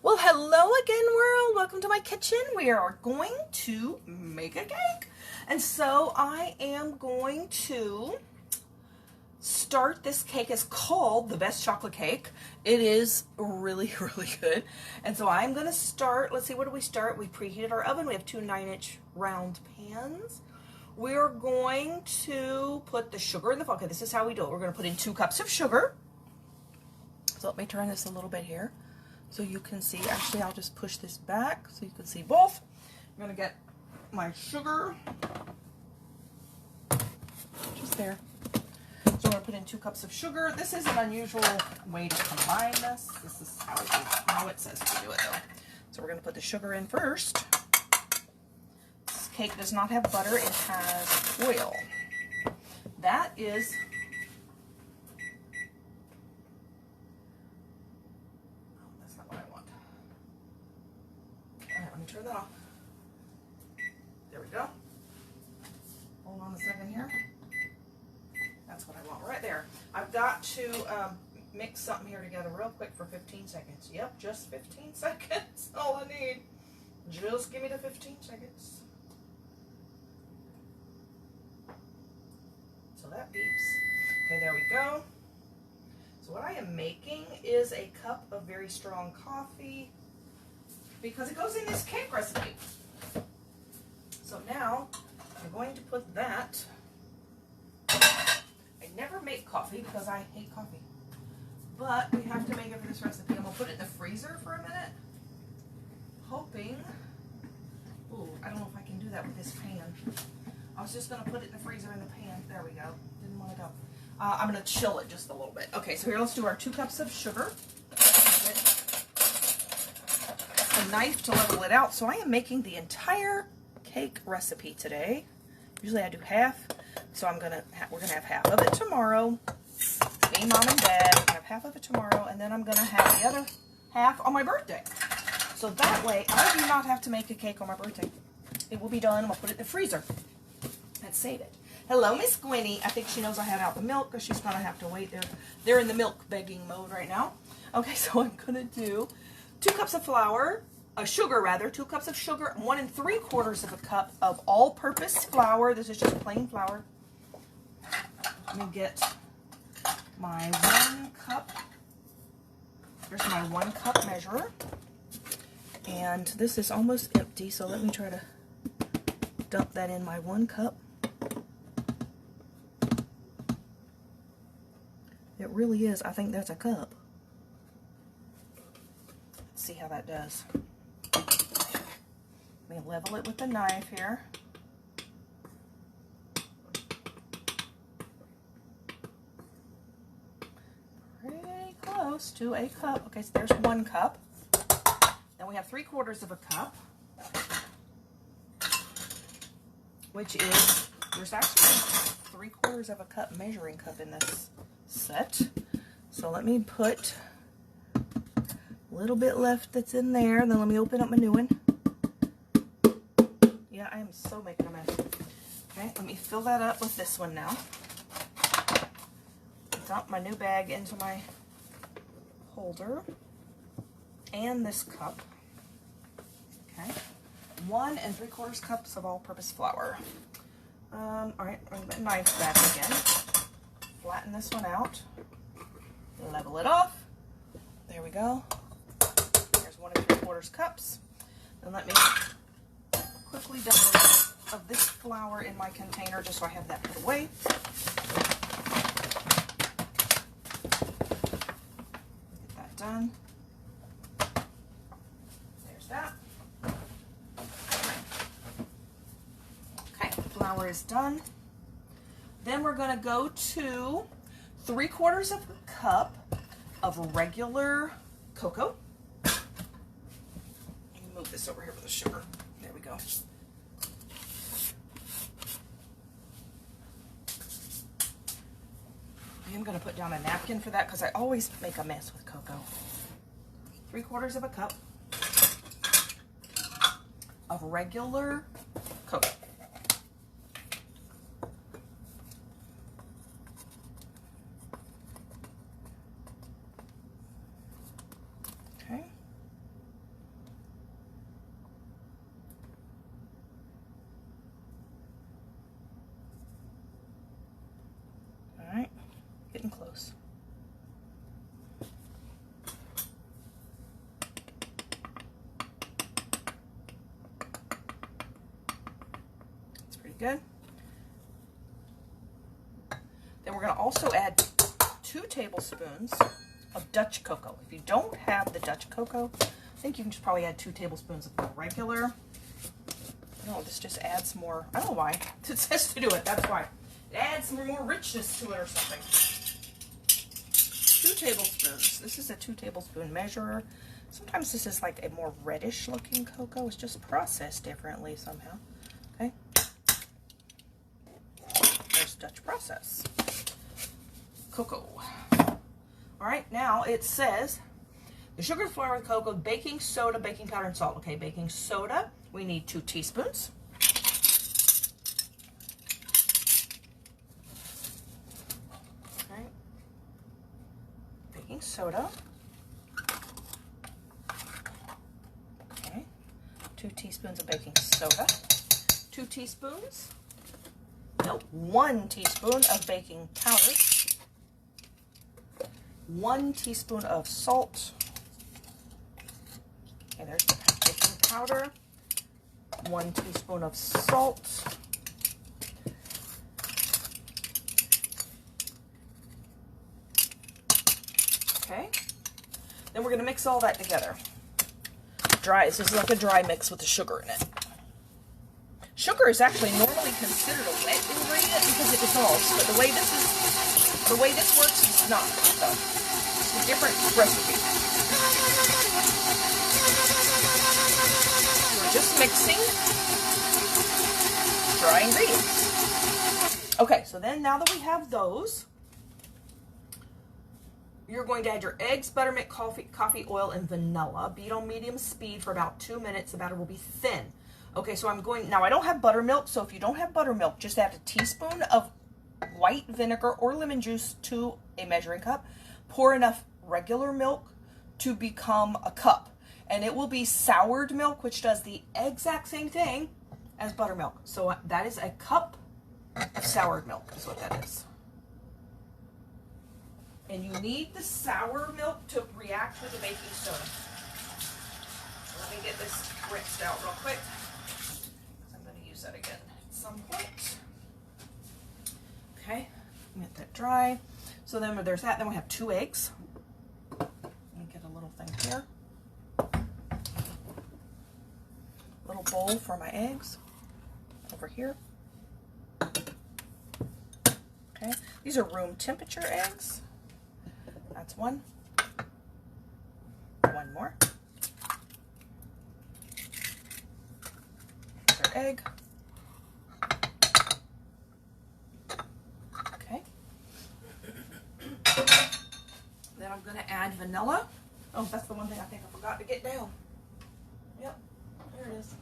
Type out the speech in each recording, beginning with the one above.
Well, hello again, world. Welcome to my kitchen. We are going to make a cake. And so I am going to start this cake. It's called the best chocolate cake. It is really, really good. And so I'm going to start. Let's see, what do we start? We preheated our oven. We have two 9-inch round pans. We're going to put the sugar in the, okay, this is how we do it. We're going to put in 2 cups of sugar. So let me turn this a little bit here so you can see. Actually, I'll just push this back so you can see both. I'm going to get my sugar just there. So I'm going to put in 2 cups of sugar. This is an unusual way to combine this. This is how it says to do it, though. So we're going to put the sugar in first. This cake does not have butter. It has oil. That is... turn that off. There we go. Hold on a second here. That's what I want right there. I've got to mix something here together real quick for 15 seconds. Yep, just 15 seconds. All I need. Just give me the 15 seconds. So that beeps. Okay, there we go. So what I am making is a cup of very strong coffee, because it goes in this cake recipe. So now I'm going to put that. I never make coffee because I hate coffee, but we have to make it for this recipe. I'm going to put it in the freezer for a minute, hoping, ooh, I don't know if I can do that with this pan. I was just going to put it in the freezer in the pan. There we go. Didn't want to go. I'm going to chill it just a little bit. Okay, so here, let's do our 2 cups of sugar. A knife to level it out. So I am making the entire cake recipe today. Usually I do half, so we're gonna have half of it tomorrow. Me, Mom, and Dad, we're gonna have half of it tomorrow, and then I'm gonna have the other half on my birthday. So that way I do not have to make a cake on my birthday. It will be done. We'll put it in the freezer and save it. Hello, Miss Gwenny. I think she knows I had out the milk because she's gonna have to wait there. They're in the milk begging mode right now. Okay, so I'm gonna do 2 cups of flour, sugar rather, 2 cups of sugar, 1 3/4 of a cup of all-purpose flour. This is just plain flour. Let me get my 1 cup. Here's my 1 cup measure. And this is almost empty, so let me try to dump that in my 1 cup. It really is. I think that's a cup. Let's see how that does. Let me level it with the knife here. Pretty close to a cup. Okay, so there's 1 cup. Then we have 3/4 of a cup, which is, there's actually 3/4 of a cup measuring cup in this set. So let me put a little bit left that's in there. Then let me open up my new one. Yeah, I am so making a mess. Okay, let me fill that up with this one now. Dump my new bag into my holder. And this cup. Okay. 1 3/4 cups of all-purpose flour. Alright, bring my knife back again. Flatten this one out. Level it off. There we go. There's 1 3/4 cups. And let me quickly dump of this flour in my container just so I have that put away. Get that done. There's that. Okay, flour is done. Then we're going to go to 3/4 of a cup of regular cocoa. Let me move this over here with the sugar. There we go. I am going to put down a napkin for that because I always make a mess with cocoa. 3/4 of a cup of regular cocoa. Okay. getting close. That's pretty good. Then we're going to also add 2 tablespoons of Dutch cocoa. If you don't have the Dutch cocoa, I think you can just probably add 2 tablespoons of the regular. No, this just adds more. I don't know why. It says to do it. That's why. It adds more richness to it or something. 2 tablespoons. This is a 2 tablespoon measure. Sometimes this is like a more reddish looking cocoa. It's just processed differently somehow. Okay. There's Dutch process. Cocoa. All right, now it says the sugar, flour, cocoa, baking soda, baking powder, and salt. Okay, baking soda, we need 2 teaspoons. Okay, baking soda. Okay, 2 teaspoons of baking soda. 2 teaspoons. No, 1 teaspoon of baking powder. 1 teaspoon of salt. Okay, there's the baking powder. 1 teaspoon of salt. Okay. Then we're going to mix all that together. Dry. This is like a dry mix with the sugar in it. Sugar is actually normally considered a wet ingredient because it dissolves, but the way this works, it's not. So it's a different recipe. We're just mixing dry ingredients. Okay, so then now that we have those, you're going to add your eggs, buttermilk, coffee, oil, and vanilla. Beat on medium speed for about 2 minutes. The batter will be thin. Okay, so I'm going, now I don't have buttermilk, so if you don't have buttermilk, just add a teaspoon of white vinegar or lemon juice to a measuring cup. Pour enough regular milk to become a cup. And it will be soured milk, which does the exact same thing as buttermilk. So that is a cup of soured milk, is what that is. And you need the sour milk to react with the baking soda. So let me get this rinsed out real quick. I'm going to use that again at some point. Okay, get that dry. So then there's that. Then we have 2 eggs. Let me get a little thing here. Little bowl for my eggs over here. Okay, these are room temperature eggs. That's 1. 1 more. Another egg. Okay. Then I'm going to add vanilla. Oh, that's the one thing I think I forgot to get down. Yep, there it is.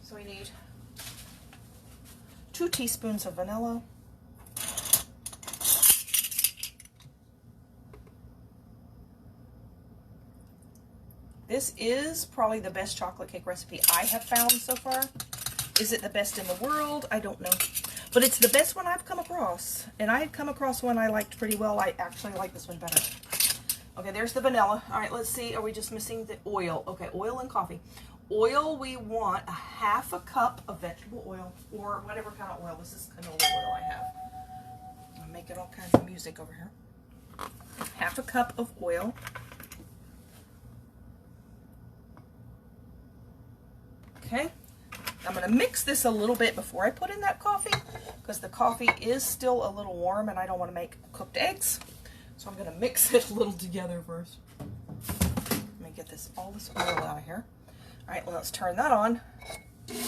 So we need 2 teaspoons of vanilla. This is probably the best chocolate cake recipe I have found so far. Is it the best in the world? I don't know. But it's the best one I've come across. And I had come across one I liked pretty well. I actually like this one better. Okay, there's the vanilla. All right, let's see. Are we just missing the oil? Okay, oil and coffee. Oil, we want 1/2 cup of vegetable oil or whatever kind of oil. This is canola oil I have. I'm making all kinds of music over here. 1/2 cup of oil. Okay, I'm going to mix this a little bit before I put in that coffee because the coffee is still a little warm and I don't want to make cooked eggs. So I'm going to mix it a little together first. Let me get all this oil out of here. All right, well, let's turn that on. Get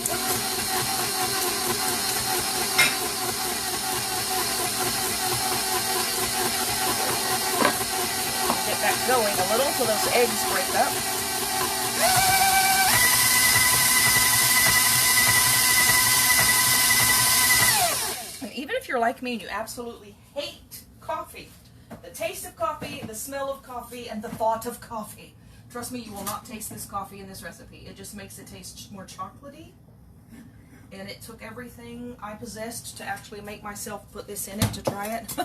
that going a little so those eggs break up. Even if you're like me and you absolutely hate coffee, the taste of coffee, the smell of coffee, and the thought of coffee, trust me, you will not taste this coffee in this recipe. It just makes it taste more chocolatey. And it took everything I possessed to actually make myself put this in it to try it.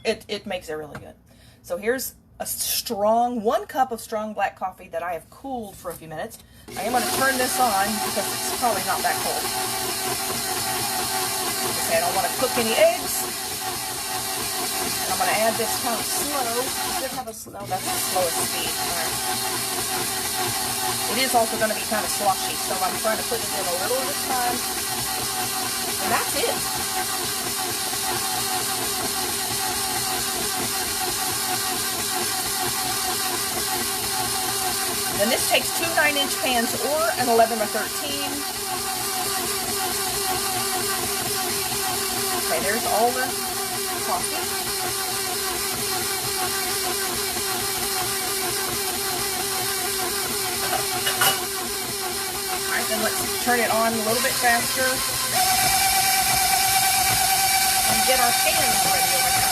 It makes it really good. So here's a strong, 1 cup of strong black coffee that I have cooled for a few minutes. I am going to turn this on because it's probably not that cold. Okay, I don't want to cook any eggs. And I'm going to add this kind of slow. Does it have a slow? That's the slowest speed. Right. It is also going to be kind of sloshy, so I'm trying to put it in a little at a time. And that's it. And this takes 2 9-inch pans or an 11 or 13. Okay, there's all the coffee. Alright, then let's turn it on a little bit faster and get our pans ready over here.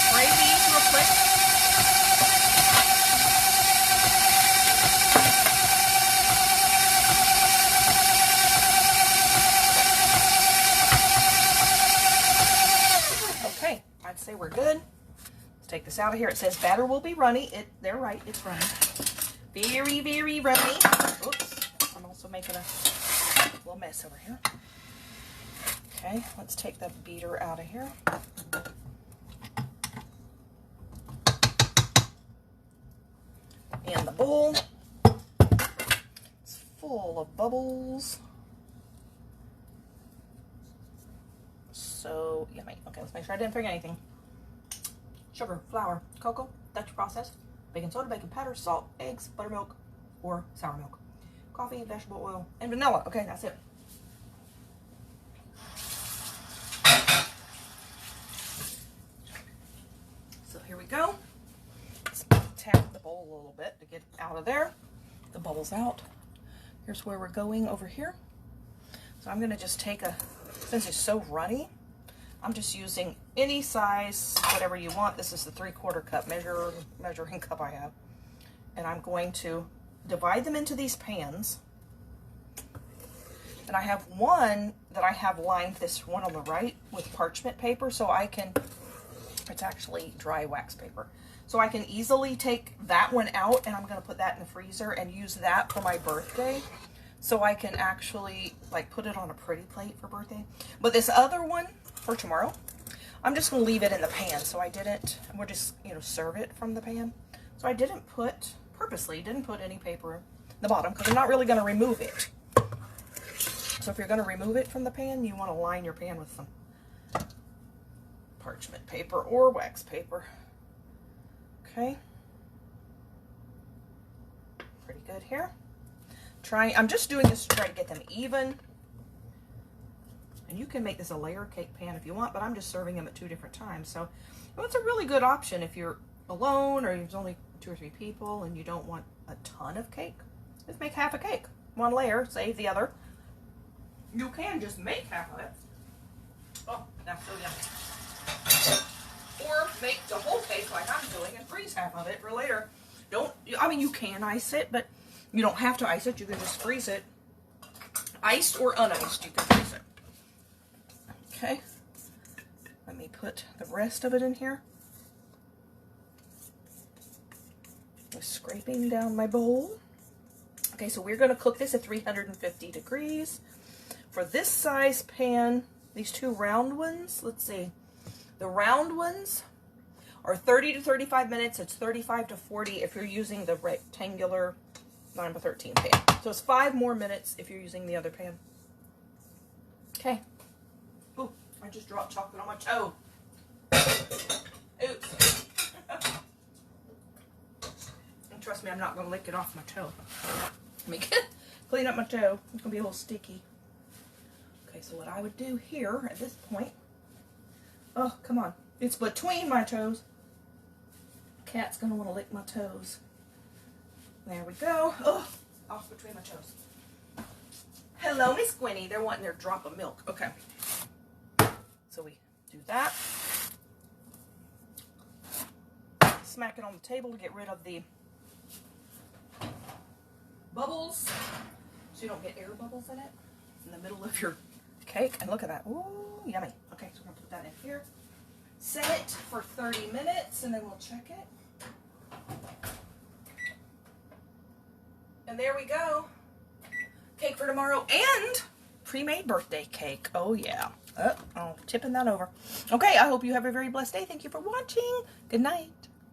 Spray these real quick. I'd say we're good. Let's take this out of here. It says batter will be runny. They're right, it's runny. Very, very runny. Oops, I'm also making a little mess over here. Okay, let's take the beater out of here. And the bowl. It's full of bubbles. So yummy. Okay, let's make sure I didn't forget anything. Sugar, flour, cocoa, Dutch process, baking soda, baking powder, salt, eggs, buttermilk, or sour milk, coffee, vegetable oil, and vanilla. Okay, that's it. So here we go. Let's tap the bowl a little bit to get out of there. The bubbles out. Here's where we're going over here. So I'm going to just take since it's so runny, I'm just using any size, whatever you want. This is the 3/4 cup measuring cup I have. And I'm going to divide them into these pans. And I have one that I have lined, this one on the right, with parchment paper, so I can, it's actually dry wax paper. So I can easily take that one out, and I'm going to put that in the freezer and use that for my birthday. So I can actually like put it on a pretty plate for birthday. But this other one for tomorrow, I'm just going to leave it in the pan. So I didn't, we'll just, serve it from the pan. So I purposely didn't put any paper in the bottom because I'm not really going to remove it. So if you're going to remove it from the pan, you want to line your pan with some parchment paper or wax paper. Okay. Pretty good here. I'm just doing this to try to get them even. And you can make this a layer cake pan if you want, but I'm just serving them at 2 different times. So it's a really good option if you're alone or there's only 2 or 3 people and you don't want a ton of cake. Just make half a cake. 1 layer, save the other. You can just make half of it. Oh, that's so yummy. Or make the whole cake like I'm doing and freeze half of it for later. You can ice it, but you don't have to ice it. You can just freeze it. Iced or uniced, you can freeze it. Okay. Let me put the rest of it in here. Just scraping down my bowl. Okay, so we're going to cook this at 350 degrees. For this size pan, these 2 round ones, let's see. The round ones are 30 to 35 minutes. It's 35 to 40 if you're using the rectangular 9x13 pan. So it's 5 more minutes if you're using the other pan. Okay. Ooh, I just dropped chocolate on my toe. Oops. And trust me, I'm not going to lick it off my toe. Let me clean up my toe. It's going to be a little sticky. Okay, so what I would do here at this point, oh, come on. It's between my toes. Cat's going to want to lick my toes. There we go. Oh, off between my toes. Hello, Miss Gwenny. They're wanting their drop of milk. Okay. So we do that. Smack it on the table to get rid of the bubbles so you don't get air bubbles in it in the middle of your cake. And look at that. Ooh, yummy. Okay, so we're going to put that in here. Set it for 30 minutes and then we'll check it. And there we go. Cake for tomorrow and pre-made birthday cake. Oh yeah. Oh, tipping that over. Okay, I hope you have a very blessed day. Thank you for watching. Good night.